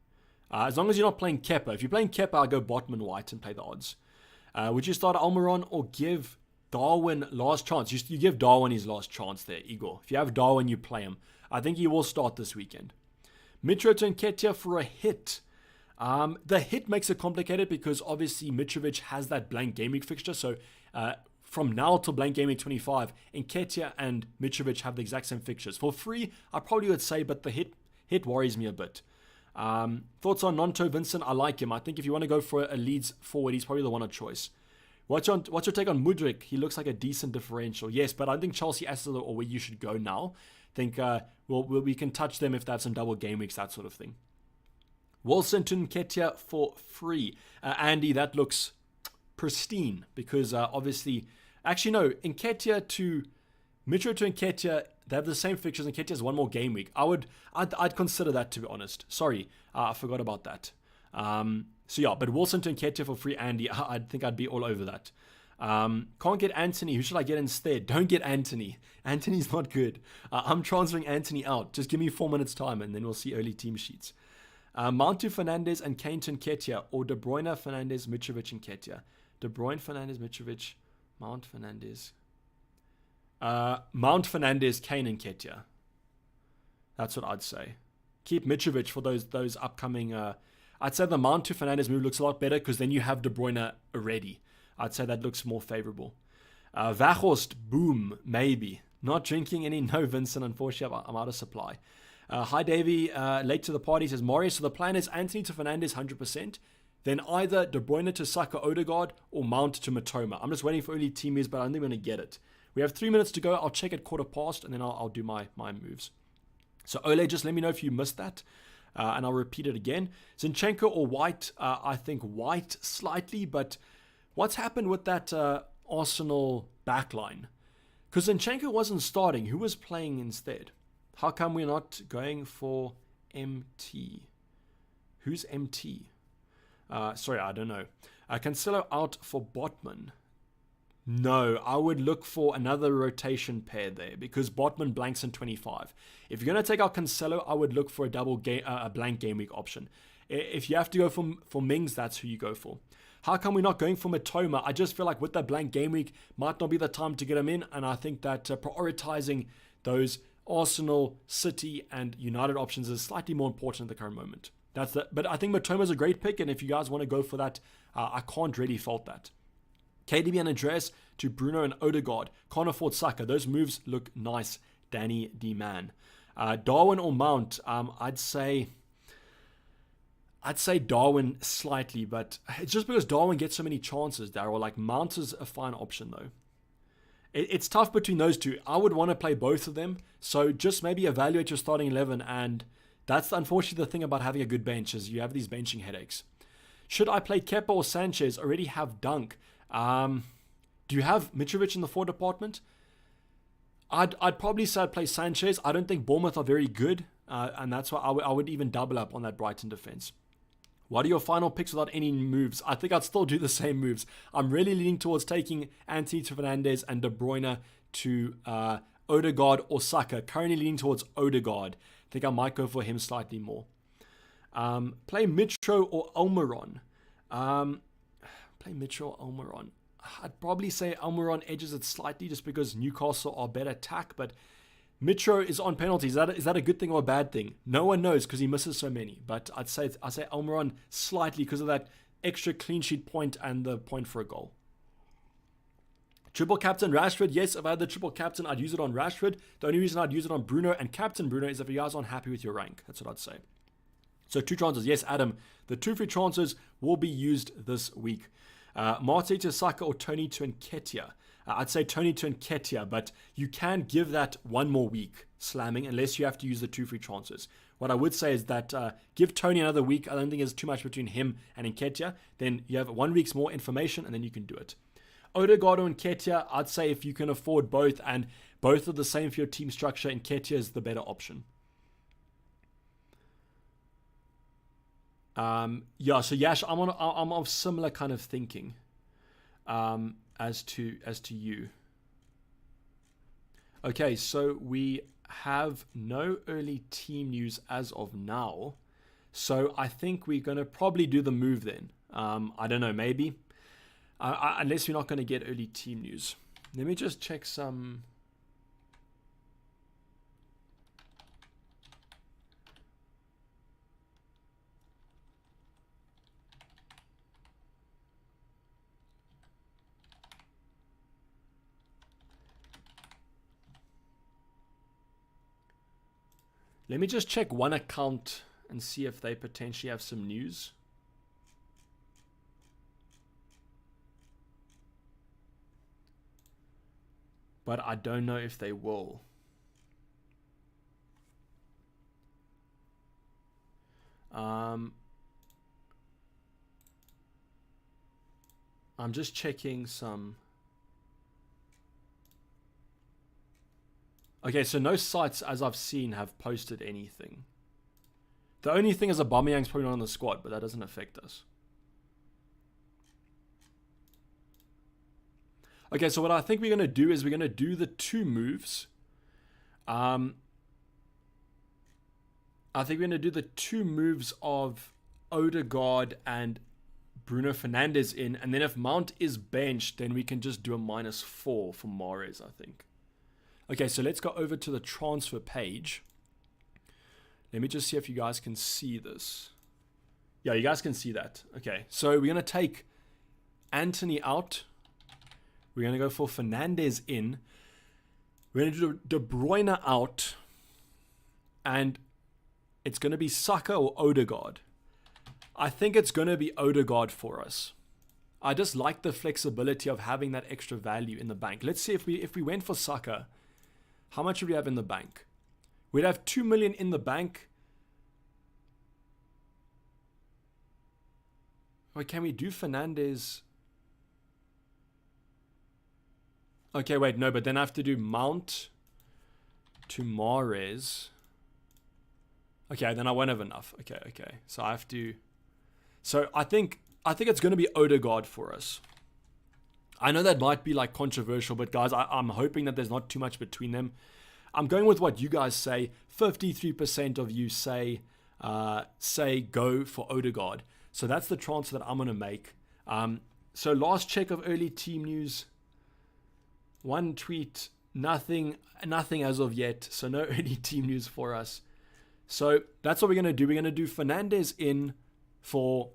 As long as you're not playing Kepa. If you're playing Kepa, I'll go Botman, White, and play the odds. Would you start Almiron or give Darwin last chance? You give Darwin his last chance there, Igor. If you have Darwin, you play him. I think he will start this weekend. Mitro to Nketiah for a hit. The hit makes it complicated because obviously Mitrovic has that blank game week fixture. So from now till blank game week 25, Nketiah and Mitrovic have the exact same fixtures. For free, I probably would say, but the hit worries me a bit. Thoughts on Nonto Vincent? I like him. I think if you want to go for a Leeds forward, he's probably the one of choice. What's your take on Mudryk? He looks like a decent differential. Yes, but I think Chelsea as or where you should go now. I think we can touch them if they have some double game weeks, that sort of thing. Wilson to Nketiah for free. Andy, that looks pristine because obviously... Actually, no. Nketiah to... Mitro to Nketiah, they have the same fixtures. Nketiah has one more game week. I'd consider that, to be honest. Sorry, I forgot about that. So yeah, but Wilson to Nketiah for free, Andy. I think I'd be all over that. Can't get Anthony. Who should I get instead? Don't get Anthony. Anthony's not good. I'm transferring Anthony out. Just give me 4 minutes time and then we'll see early team sheets. Mount to Fernandes and Kane to Nketiah, or De Bruyne, Fernandes, Mitrovic, and Nketiah. De Bruyne, Fernandes, Mitrovic, Mount, Fernandes. Mount, Fernandes, Kane, and Nketiah. That's what I'd say. Keep Mitrovic for those upcoming... I'd say the Mount to Fernandes move looks a lot better because then you have De Bruyne already. I'd say that looks more favorable. Vaghorst, boom, maybe. Not drinking any, no Vincent, unfortunately, I'm out of supply. Hi Davey, late to the party, says Maurice. So the plan is Anthony to Fernandes 100%, then either De Bruyne to Saka Odegaard or Mount to Matoma. I'm just waiting for early team moves, but I don't think I'm going to get it. We have 3 minutes to go. I'll check at 1:15 and then I'll do my moves. So Ole, just let me know if you missed that. And I'll repeat it again. Zinchenko or White? I think White slightly, but what's happened with that Arsenal backline? Because Zinchenko wasn't starting. Who was playing instead? How come we're not going for MT? Who's MT? Sorry, I don't know. Cancelo out for Botman. No, I would look for another rotation pair there because Botman blanks in 25. If you're going to take out Cancelo, I would look for a blank game week option. If you have to go for Mings, that's who you go for. How come we're not going for Matoma? I just feel like with that blank game week might not be the time to get him in, and I think that prioritizing those Arsenal, City, and United options is slightly more important at the current moment. But I think Matoma's a great pick, and if you guys want to go for that, I can't really fault that. KDB and Andreas to Bruno and Odegaard. Can't afford Saka. Those moves look nice. Danny D. Man. Darwin or Mount? I'd say Darwin slightly, but it's just because Darwin gets so many chances, Daryl. Like Mount is a fine option though. It's tough between those two. I would want to play both of them. So just maybe evaluate your starting 11, and that's unfortunately the thing about having a good bench is you have these benching headaches. Should I play Kepa or Sanchez? Already have Dunk. Do you have Mitrovic in the forward department? I'd probably say I'd play Sanchez. I don't think Bournemouth are very good, and that's why I would even double up on that Brighton defense. What are your final picks without any moves? I think I'd still do the same moves. I'm really leaning towards taking Anthony to Fernandes and De Bruyne to Odegaard or Saka. Currently leaning towards Odegaard. I think I might go for him slightly more. Play Mitro or Almiron. Play Mitchell or Almiron. I'd probably say Almiron edges it slightly just because Newcastle are better attack, but Mitro is on penalties. Is that a good thing or a bad thing? No one knows because he misses so many, but I'd say Almiron slightly because of that extra clean sheet point and the point for a goal. Triple captain Rashford. Yes, if I had the triple captain, I'd use it on Rashford. The only reason I'd use it on Bruno and captain Bruno is if you guys aren't happy with your rank. That's what I'd say. So 2 transfers. Yes, Adam. The 2 free transfers will be used this week. Marte to Saka or Tony to Nketiah. I'd say Tony to Nketiah, but you can give that 1 more week slamming unless you have to use the 2 free transfers. What I would say is that give Tony another week. I don't think there's too much between him and Nketiah. Then you have 1 week's more information and then you can do it. Odegaard or Nketiah, I'd say if you can afford both and both are the same for your team structure, Nketiah is the better option. Yeah, so Yash, I'm of similar kind of thinking as to you. Okay, so we have no early team news as of now. So I think we're going to probably do the move then. I don't know, maybe. Unless we're not going to get early team news. Let me just check some... Let me just check one account and see if they potentially have some news. But I don't know if they will. I'm just checking some... Okay, so no sites, as I've seen, have posted anything. The only thing is Aubameyang's probably not on the squad, but that doesn't affect us. Okay, so what I think we're going to do is we're going to do the two moves. I think we're going to do the two moves of Odegaard and Bruno Fernandes in, and then if Mount is benched, then we can just do a -4 for Mahrez, I think. Okay, so let's go over to the transfer page. Let me just see if you guys can see this. Yeah, you guys can see that. Okay, so we're going to take Anthony out. We're going to go for Fernandes in. We're going to do De Bruyne out. And it's going to be Saka or Odegaard. I think it's going to be Odegaard for us. I just like the flexibility of having that extra value in the bank. Let's see if we went for Saka. How much would we have in the bank? We'd have 2 million in the bank. Or can we do Fernandes? Okay, wait, no, but then I have to do Mount to Mahrez. Okay, then I won't have enough. Okay. So I have to... So I think it's going to be Odegaard for us. I know that might be like controversial, but guys, I'm hoping that there's not too much between them. I'm going with what you guys say. 53% of you say go for Odegaard. So that's the transfer that I'm going to make. So last check of early team news. One tweet, nothing as of yet. So no early team news for us. So that's what we're going to do. We're going to do Fernandes in for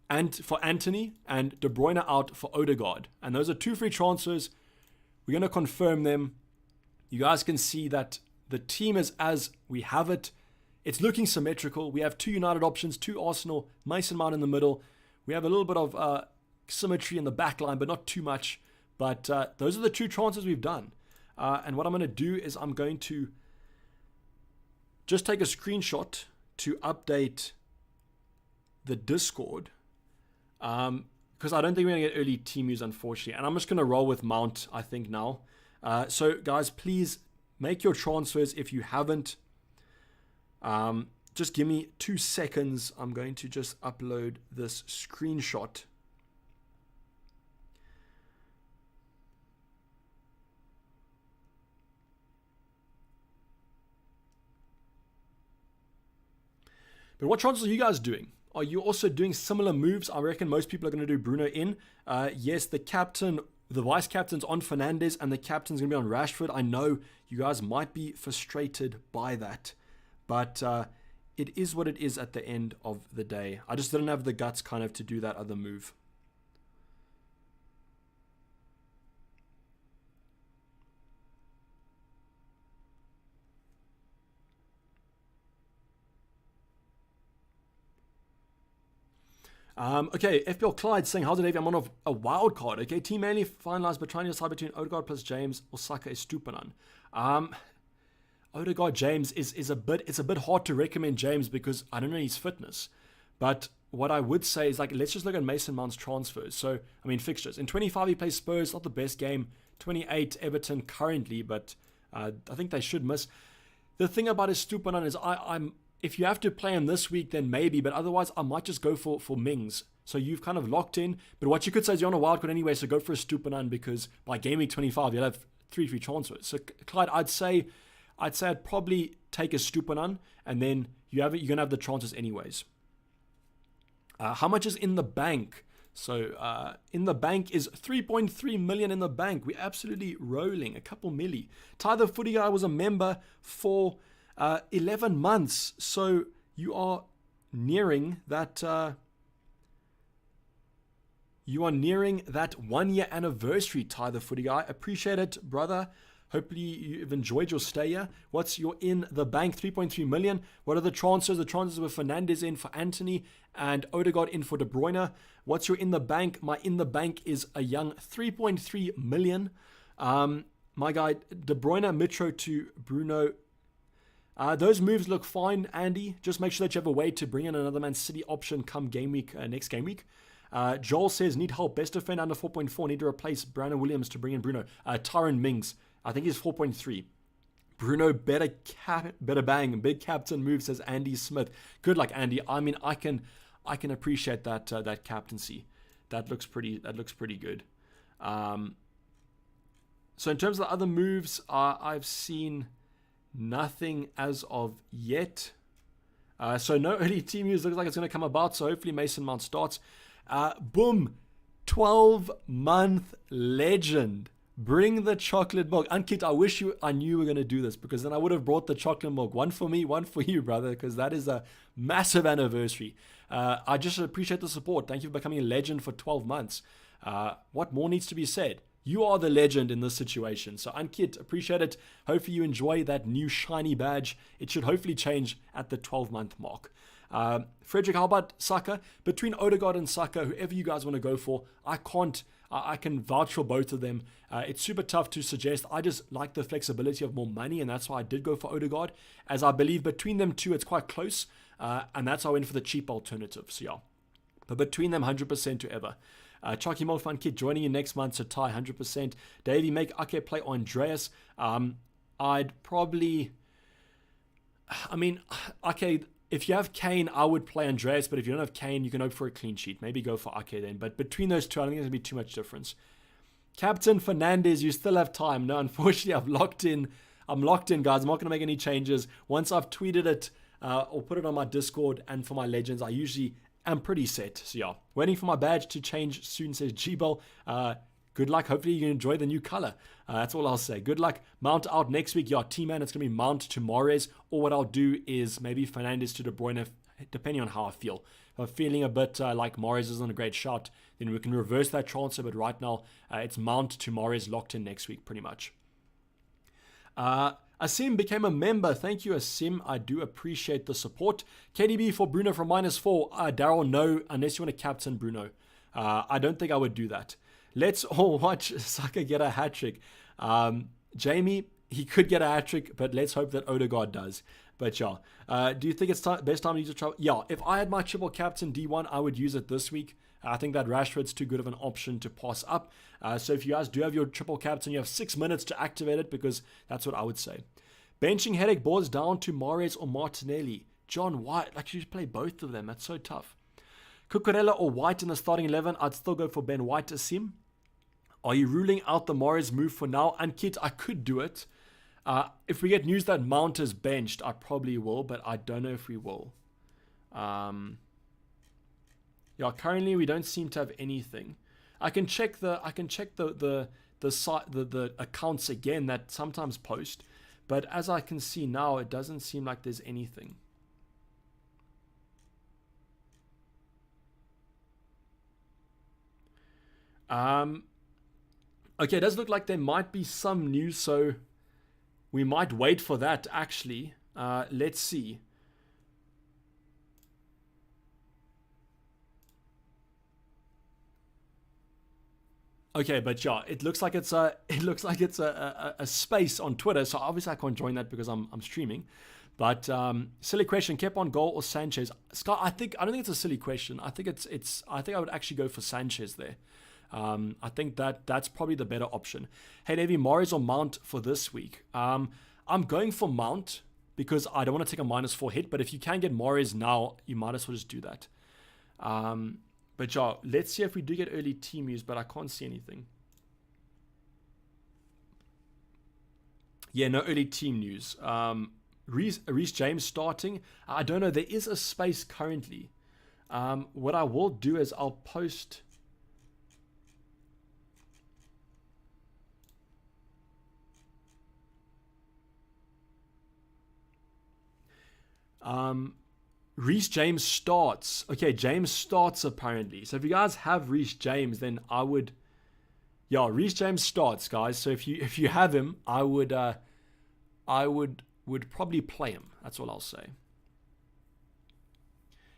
Anthony and De Bruyne out for Odegaard. And those are two free transfers. We're going to confirm them. You guys can see that the team is as we have it. It's looking symmetrical. We have two United options, two Arsenal, Mason Mount in the middle. We have a little bit of symmetry in the back line, but not too much. But those are the two transfers we've done. And what I'm going to do is I'm going to just take a screenshot to update the Discord. Because I don't think we're going to get early team news, unfortunately. And I'm just going to roll with Mount, I think, now. So, guys, please make your transfers if you haven't. Just give me 2 seconds. I'm going to just upload this screenshot. But what transfers are you guys doing? Are you also doing similar moves? I reckon most people are going to do Bruno in. Yes, the vice captain's on Fernandes and the captain's going to be on Rashford. I know you guys might be frustrated by that, but it is what it is at the end of the day. I just didn't have the guts kind of to do that other move. Okay, FPL Clyde saying, how's it, Davey? I'm on a wild card. Okay, team mainly finalized, but trying to decide between Odegaard plus James or Saka Estupinan. Odegaard James is a bit hard to recommend James because I don't know his fitness. But what I would say is, like, let's just look at Mason Mount's transfers. So, I mean, fixtures. In 25, he plays Spurs, not the best game. 28, Everton currently, but I think they should miss. The thing about his Stupanan is I'm if you have to play him this week, then maybe, but otherwise I might just go for Mings. So you've kind of locked in. But what you could say is you're on a wildcard anyway, so go for a Stupanan, because by game week 25, you'll have 3 free transfers. So, Clyde, I'd say I'd probably take a Stupanan, and then you're going to have the transfers anyways. How much is in the bank? So in the bank is 3.3 million in the bank. We're absolutely rolling. A couple milli. Ty the Footy Guy was a member for 11 months. So you are nearing that. You are nearing that 1 year anniversary, Ty the Footy Guy. Appreciate it, brother. Hopefully you've enjoyed your stay here. What's your in the bank? 3.3 million. What are the transfers? The transfers were Fernandes in for Anthony and Odegaard in for De Bruyne. What's your in the bank? My in the bank is a young 3.3 million. My guy, De Bruyne, Mitro to Bruno. Those moves look fine, Andy. Just make sure that you have a way to bring in another Man City option come game week, next game week. Joel says, need help. Best defender under 4.4. Need to replace Brandon Williams to bring in Bruno. Tyron Mings. I think he's 4.3. Bruno, better bang. Big captain move, says Andy Smith. Good luck, Andy. I mean, I can appreciate that that captaincy. That looks pretty good. So in terms of the other moves, I've seen nothing as of yet. So no early team news looks like it's going to come about. So hopefully Mason Mount starts. Boom, 12-month legend. Bring the chocolate milk. Ankit, I wish I knew you were going to do this, because then I would have brought the chocolate milk. One for me, one for you, brother, because that is a massive anniversary. I just appreciate the support. Thank you for becoming a legend for 12 months. What more needs to be said? You are the legend in this situation. So Ankit, appreciate it. Hopefully you enjoy that new shiny badge. It should hopefully change at the 12-month mark. Frederick, how about Saka? Between Odegaard and Saka, whoever you guys want to go for, I can vouch for both of them. It's super tough to suggest. I just like the flexibility of more money, and that's why I did go for Odegaard, as I believe between them two, it's quite close, and that's why I went for the cheap alternative. So yeah, but between them, 100% to ever. Chucky Molfan Kid joining you next month, so Ty, 100%. Davey, make Ake play Andreas. I'd probably, Ake, if you have Kane, I would play Andreas, but if you don't have Kane, you can hope for a clean sheet. Maybe go for Ake then. But between those two, I don't think there's going to be too much difference. Captain Fernandes, you still have time. No, unfortunately, I'm locked in, guys. I'm not going to make any changes. Once I've tweeted it or put it on my Discord and for my legends, I usually am pretty set. So yeah, waiting for my badge to change soon, says G-Ball. Good luck. Hopefully you can enjoy the new color. That's all I'll say. Good luck. Mount out next week. Yeah, T-Man, it's going to be Mount to Mahrez. Or what I'll do is maybe Fernandes to De Bruyne, depending on how I feel. If I'm feeling a bit like Mahrez isn't a great shot, then we can reverse that transfer. But right now, it's Mount to Mahrez locked in next week, pretty much. Asim became a member. Thank you, Asim. I do appreciate the support. KDB for Bruno from -4. Daryl, no, unless you want to captain Bruno. I don't think I would do that. Let's all watch Saka get a hat-trick. Jamie, he could get a hat-trick, but let's hope that Odegaard does. But yeah, do you think it's best time to use a triple? Yeah, if I had my triple captain D1, I would use it this week. I think that Rashford's too good of an option to pass up. So if you guys do have your triple captain, you have 6 minutes to activate it, because that's what I would say. Benching headache boils down to Mahrez or Martinelli. John White, like you should play both of them. That's so tough. Cucurella or White in the starting 11, I'd still go for Ben White, Asim. Are you ruling out the Mahrez move for now? And Kit, I could do it. If we get news that Mount is benched, I probably will, but I don't know if we will. Yeah, currently we don't seem to have anything. I can check the accounts again that sometimes post, but as I can see now, it doesn't seem like there's anything. Okay, it does look like there might be some news, so we might wait for that, actually. Let's see. Okay, but yeah, it looks like it's a space on Twitter, so obviously I can't join that because I'm streaming. But silly question: Kepa on goal or Sanchez? Scott, I don't think it's a silly question. I think I think I would actually go for Sanchez there. I think that's probably the better option. Hey, Davey, Mahrez or Mount for this week? I'm going for Mount because I don't want to take a -4 hit. But if you can get Mahrez now, you might as well just do that. But yeah, let's see if we do get early team use. But I can't see anything. Yeah, no early team news. Reece James starting. I don't know. There is a space currently. What I will do is I'll post. Reece James starts. Okay, James starts apparently. So if you guys have Reece James, then I would. Yeah, Reece James starts, guys. So if you have him, I would probably play him. That's all I'll say.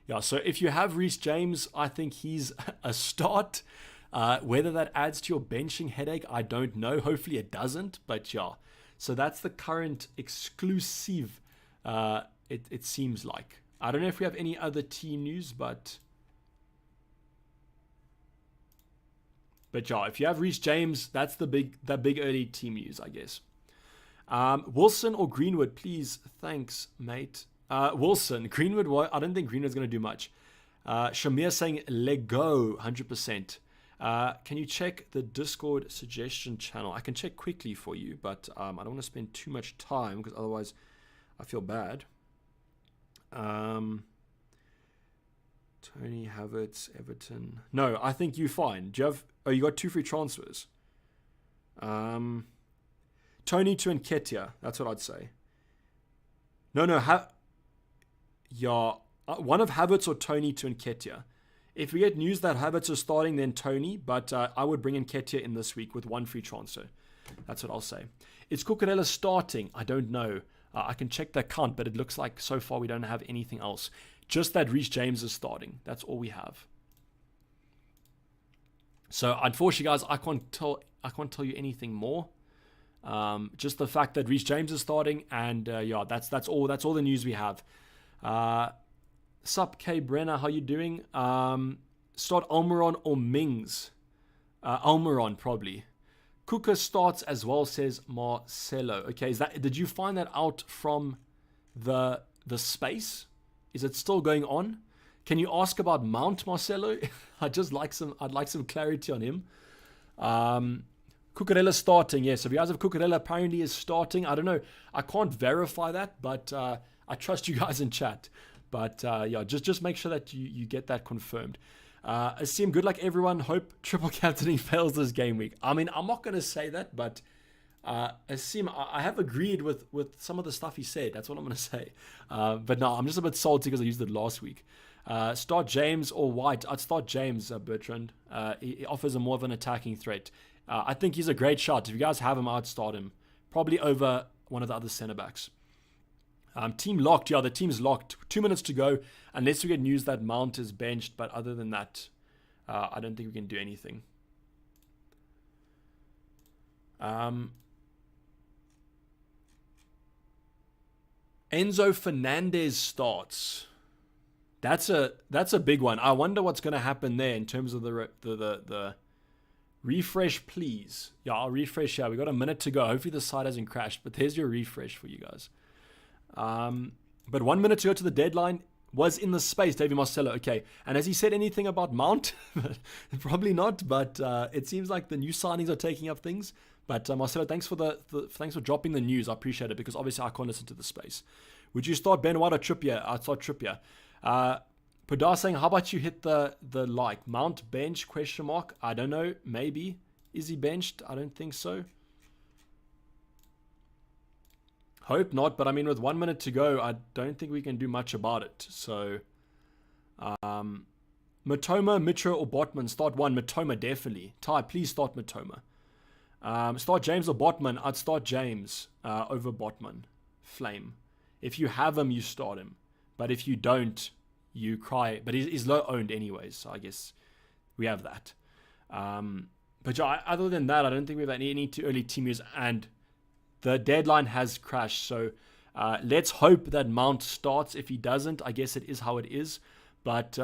Yeah, so if you have Reece James, I think he's a start. Whether that adds to your benching headache, I don't know. Hopefully it doesn't, but yeah. So that's the current exclusive, it seems like. I don't know if we have any other team news, but yeah, if you have Reece James, that's the big early team news, I guess. Wilson or Greenwood, please. Thanks, mate. Wilson. Greenwood, I don't think Greenwood's going to do much. Shamir saying, let go, 100%. Can you check the Discord suggestion channel? I can check quickly for you, but I don't want to spend too much time because otherwise I feel bad. Tony Havertz, Everton. No, I think you're fine. Do you have... Oh, you got 2 free transfers. Tony to Nketiah. That's what I'd say. No. Yeah, one of Havertz or Tony to Nketiah. If we get news that Havertz is starting, then Tony. But I would bring Nketiah in this week with 1 free transfer. That's what I'll say. Is Cucurella starting? I don't know. I can check the account, but it looks like so far we don't have anything else. Just that Reece James is starting. That's all we have. So unfortunately, guys, I can't tell you anything more. Just the fact that Reece James is starting, and yeah, that's all the news we have. Sup K Brenner, how you doing? Start Almiron or Mings? Almiron probably. Kuka starts as well, says Marcelo. Okay, did you find that out from the space? Is it still going on? Can you ask about Mount, Marcelo? I'd like some clarity on him. Cucurella starting, yes. If you guys have Cucurella, apparently is starting. I don't know. I can't verify that, but I trust you guys in chat. But yeah, just make sure that you get that confirmed. Asim, good luck everyone. Hope triple captaining fails this game week. I mean, I'm not going to say that, but Asim, I have agreed with some of the stuff he said. That's what I'm going to say. But no, I'm just a bit salty because I used it last week. Start James or White. I'd start James, Bertrand. He offers a more of an attacking threat. I think he's a great shot. If you guys have him, I'd start him. Probably over one of the other centre-backs. Team locked. Yeah, the team's locked. 2 minutes to go. Unless we get news that Mount is benched. But other than that, I don't think we can do anything. Enzo Fernandez starts. That's a big one. I wonder what's going to happen there in terms of the refresh, please. Yeah, I'll refresh. Yeah, we got a minute to go. Hopefully the site hasn't crashed. But there's your refresh for you guys. But 1 minute to go to the deadline. Was in the space, David Marcelo. Okay, and has he said anything about Mount? Probably not. But it seems like the new signings are taking up things. But Marcelo, thanks for thanks for dropping the news. I appreciate it because obviously I can't listen to the space. Would you start Ben White or Trippier? I'd start Trippier. Podar saying, how about you hit the like? Mount bench, question mark? I don't know. Maybe. Is he benched? I don't think so. Hope not, but I mean, with 1 minute to go, I don't think we can do much about it. So, Matoma, Mitra, or Botman, start one. Matoma, definitely. Ty, please start Matoma. Start James or Botman. I'd start James over Botman. Flame. If you have him, you start him. But if you don't, you cry. But he's low owned anyways, so I guess we have that. But yeah, other than that, I don't think we have any too early team use. And the deadline has crashed, so Let's hope that Mount starts. If he doesn't, I guess it is how it is. But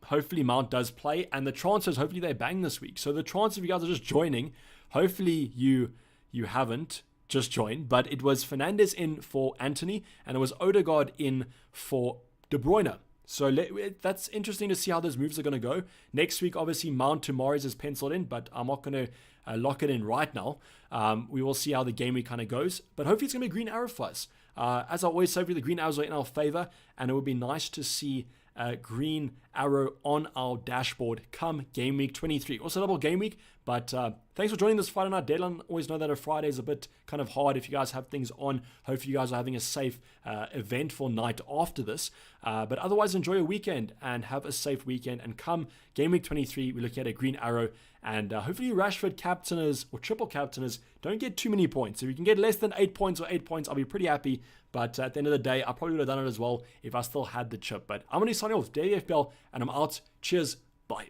hopefully Mount does play. And the transfers, hopefully they bang this week. So the transfers, if you guys are just joining, hopefully you haven't just joined. But it was Fernandes in for Anthony, and it was Odegaard in for De Bruyne. So that's interesting to see how those moves are going to go. Next week, obviously, Mount to Mahrez is penciled in, but I'm not going to lock it in right now. We will see how the game week kind of goes. But hopefully it's going to be a green arrow for us. As I always say, the green arrows are in our favor, and it would be nice to see a green arrow on our dashboard come game week 23. Also double game week, but thanks for joining this Friday night deadline. Always know that a Friday is a bit kind of hard if you guys have things on. Hopefully you guys are having a safe eventful night after this. But otherwise, enjoy your weekend and have a safe weekend. And come game week 23, we're looking at a green arrow. And hopefully Rashford captainers or triple captainers don't get too many points. If you can get less than 8 points or 8 points, I'll be pretty happy. But at the end of the day, I probably would have done it as well if I still had the chip. But I'm going to sign off. Daily FPL, and I'm out. Cheers. Bye.